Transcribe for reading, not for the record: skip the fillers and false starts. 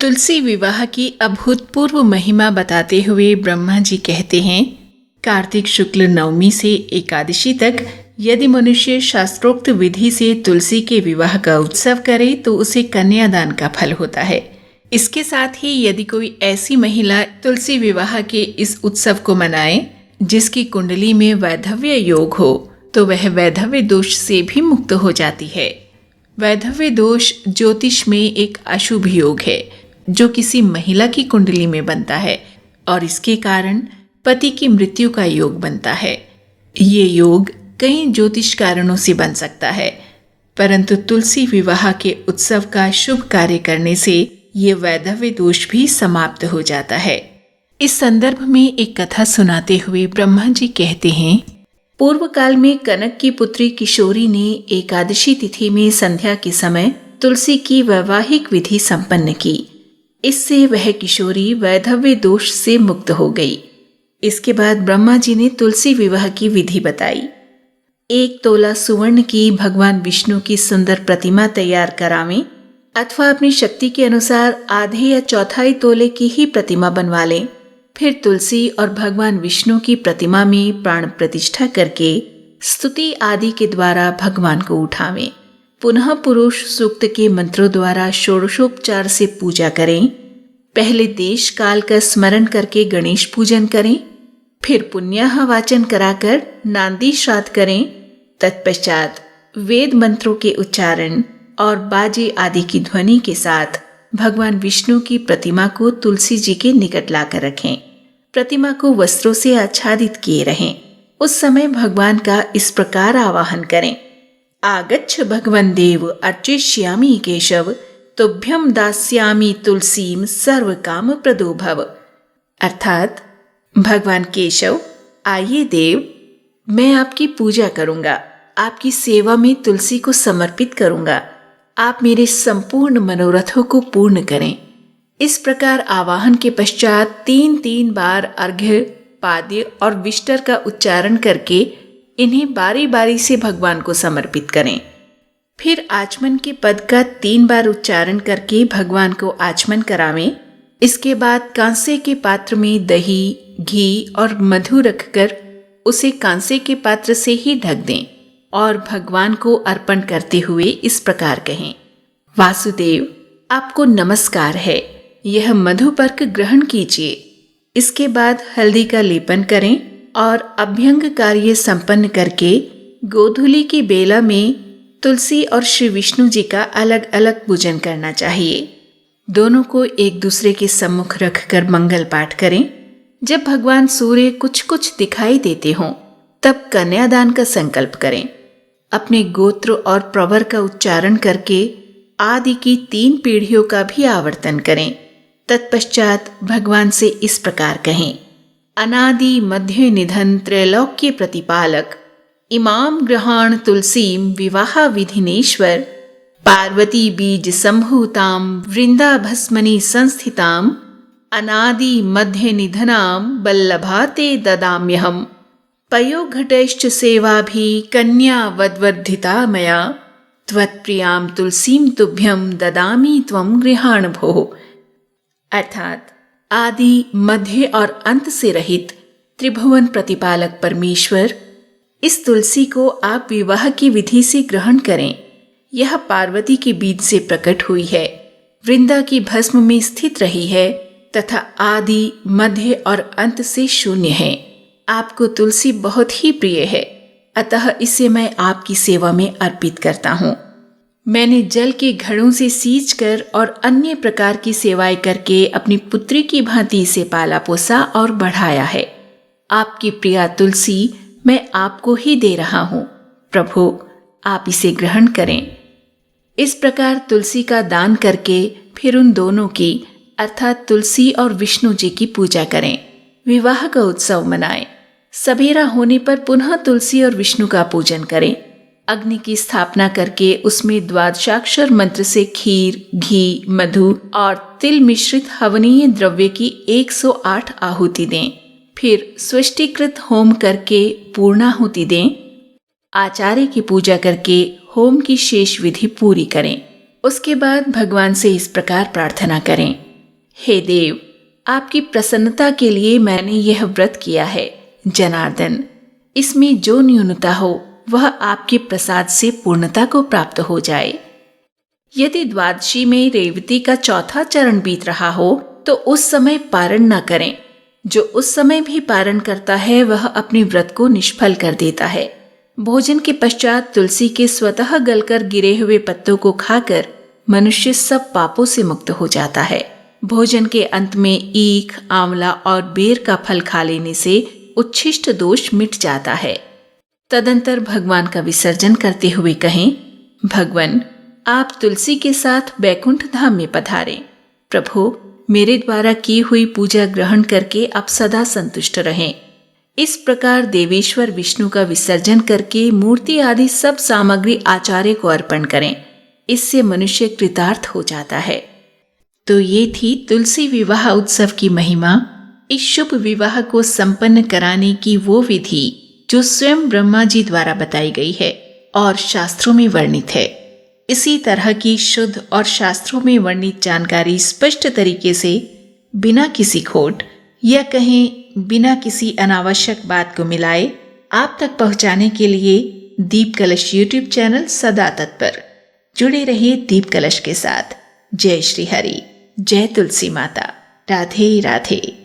तुलसी विवाह की अभूतपूर्व महिमा बताते हुए ब्रह्मा जी कहते हैं, कार्तिक शुक्ल नवमी से एकादशी तक यदि मनुष्य शास्त्रोक्त विधि से तुलसी के विवाह का उत्सव करे तो उसे कन्यादान का फल होता है। इसके साथ ही यदि कोई ऐसी महिला तुलसी विवाह के इस उत्सव को मनाए जिसकी कुंडली में वैधव्य योग हो तो वह वैधव्य दोष से भी मुक्त हो जाती है। वैधव्य दोष ज्योतिष में एक अशुभ योग है जो किसी महिला की कुंडली में बनता है और इसके कारण पति की मृत्यु का योग बनता है। ये योग कई ज्योतिष कारणों से बन सकता है, परंतु तुलसी विवाह के उत्सव का शुभ कार्य करने से ये वैधव्य दोष भी समाप्त हो जाता है। इस संदर्भ में एक कथा सुनाते हुए ब्रह्मा जी कहते हैं, पूर्व काल में कनक की पुत्री किशोरी ने एकादशी तिथि में संध्या के समय तुलसी की वैवाहिक विधि संपन्न की। इससे वह किशोरी वैधव्य दोष से मुक्त हो गई। इसके बाद ब्रह्मा जी ने तुलसी विवाह की विधि बताई। 1 तोला सुवर्ण की भगवान विष्णु की सुंदर प्रतिमा तैयार करावें अथवा अपनी शक्ति के अनुसार आधे या चौथाई तोले की ही प्रतिमा बनवा लें। फिर तुलसी और भगवान विष्णु की प्रतिमा में प्राण प्रतिष्ठा करके स्तुति आदि के द्वारा भगवान को उठावें। पुनः पुरुष सूक्त के मंत्रों द्वारा षोडशोपचार से पूजा करें। पहले देश काल का स्मरण करके गणेश पूजन करें, फिर पुण्याह वाचन कराकर नांदी श्राद्ध करें। तत्पश्चात वेद मंत्रों के उच्चारण और बाजे आदि की ध्वनि के साथ भगवान विष्णु की प्रतिमा को तुलसी जी के निकट लाकर रखें। प्रतिमा को वस्त्रों से आच्छादित किए रहें। उस समय भगवान का इस प्रकार आवाहन करें, आगच्छ भगवन् देव अर्चिष्यामि केशव तुभ्यं दास्यामि तुलसीम सर्व काम प्रदो भव। अर्थात भगवान केशव, आइए देव, मैं आपकी पूजा करूंगा, आपकी सेवा में तुलसी को समर्पित करूंगा। आप मेरे संपूर्ण मनोरथों को पूर्ण करें। इस प्रकार आवाहन के पश्चात 3 बार अर्घ्य, पाद्य और विष्टर का उच्चारण करके इन्हें बारी बारी से भगवान को समर्पित करें। फिर आचमन के पद का 3 बार उच्चारण करके भगवान को आचमन करावें। इसके बाद कांसे के पात्र में दही, घी और मधु रखकर उसे कांसे के पात्र से ही ढक दें और भगवान को अर्पण करते हुए इस प्रकार कहें, वासुदेव, आपको नमस्कार है, यह मधुपर्क ग्रहण कीजिए। इसके बाद हल्दी का लेपन करें और अभ्यंग कार्य संपन्न करके गोधूली की बेला में तुलसी और श्री विष्णु जी का अलग अलग पूजन करना चाहिए। दोनों को एक दूसरे के सम्मुख रखकर मंगल पाठ करें। जब भगवान सूर्य कुछ कुछ दिखाई देते हों तब कन्यादान का संकल्प करें। अपने गोत्र और प्रवर का उच्चारण करके आदि की 3 पीढ़ियों का भी आवर्तन करें। तत्पश्चात भगवान से इस प्रकार कहें, अनादि मध्य निधन त्रैलोक्य प्रतिपालक इमाम ग्रहाण तुलसीम विवाह विधिनेश्वर पार्वती बीज संभूताम वृंदाभस्मनि संस्थिताम अनादि मध्य निधनाम बल्लभाते ददाम्यहम पयोघटैश्च सेवाभि कन्या वद्वर्धिता मया त्वत्प्रियाम तुलसीम तुभ्यम ददामि त्वं गृहाण भोः। अर्थात आदि, मध्य और अंत से रहित त्रिभुवन प्रतिपालक परमेश्वर, इस तुलसी को आप विवाह की विधि से ग्रहण करें। यह पार्वती के बीज से प्रकट हुई है, वृंदा की भस्म में स्थित रही है तथा आदि, मध्य और अंत से शून्य है। आपको तुलसी बहुत ही प्रिय है, अतः इसे मैं आपकी सेवा में अर्पित करता हूँ। मैंने जल के घड़ों से सींच कर और अन्य प्रकार की सेवाएं करके अपनी पुत्री की भांति इसे पाला पोसा और बढ़ाया है। आपकी प्रिया तुलसी मैं आपको ही दे रहा हूँ। प्रभु, आप इसे ग्रहण करें। इस प्रकार तुलसी का दान करके फिर उन दोनों की अर्थात तुलसी और विष्णु जी की पूजा करें। विवाह का उत्सव मनाएं। सवेरा होने पर पुनः तुलसी और विष्णु का पूजन करें। अग्नि की स्थापना करके उसमें द्वादशाक्षर मंत्र से खीर, घी, मधु और तिल मिश्रित हवनीय द्रव्य की 108 आहुति दें। फिर स्वष्टिकृत होम करके पूर्णाहुति दें। आचार्य की पूजा करके होम की शेष विधि पूरी करें। उसके बाद भगवान से इस प्रकार प्रार्थना करें, हे देव, आपकी प्रसन्नता के लिए मैंने यह व्रत किया है। जनार्दन, इसमें जो न्यूनता हो वह आपके प्रसाद से पूर्णता को प्राप्त हो जाए। यदि द्वादशी में रेवती का चौथा चरण बीत रहा हो तो उस समय पारण न करें। जो उस समय भी पारण करता है वह अपने व्रत को निष्फल कर देता है। भोजन के पश्चात तुलसी के स्वतः गलकर गिरे हुए पत्तों को खाकर मनुष्य सब पापों से मुक्त हो जाता है। भोजन के अंत में ईख, आंवला और बेर का फल खा लेने से उच्छिष्ट दोष मिट जाता है। तदंतर भगवान का विसर्जन करते हुए कहें, भगवान, आप तुलसी के साथ बैकुंठ धाम में पधारें। प्रभु, मेरे द्वारा की हुई पूजा ग्रहण करके आप सदा संतुष्ट रहें। इस प्रकार देवेश्वर विष्णु का विसर्जन करके मूर्ति आदि सब सामग्री आचार्य को अर्पण करें। इससे मनुष्य कृतार्थ हो जाता है। तो ये थी तुलसी विवाह उत्सव की महिमा। इस शुभ विवाह को संपन्न कराने की वो विधि जो स्वयं ब्रह्मा जी द्वारा बताई गई है और शास्त्रों में वर्णित है। इसी तरह की शुद्ध और शास्त्रों में वर्णित जानकारी स्पष्ट तरीके से, बिना किसी खोट या कहें बिना किसी अनावश्यक बात को मिलाए आप तक पहुंचाने के लिए दीप कलश यूट्यूब चैनल सदा तत्पर। जुड़े रहिए दीप कलश के साथ। जय श्री हरि, जय तुलसी माता। राधे राधे।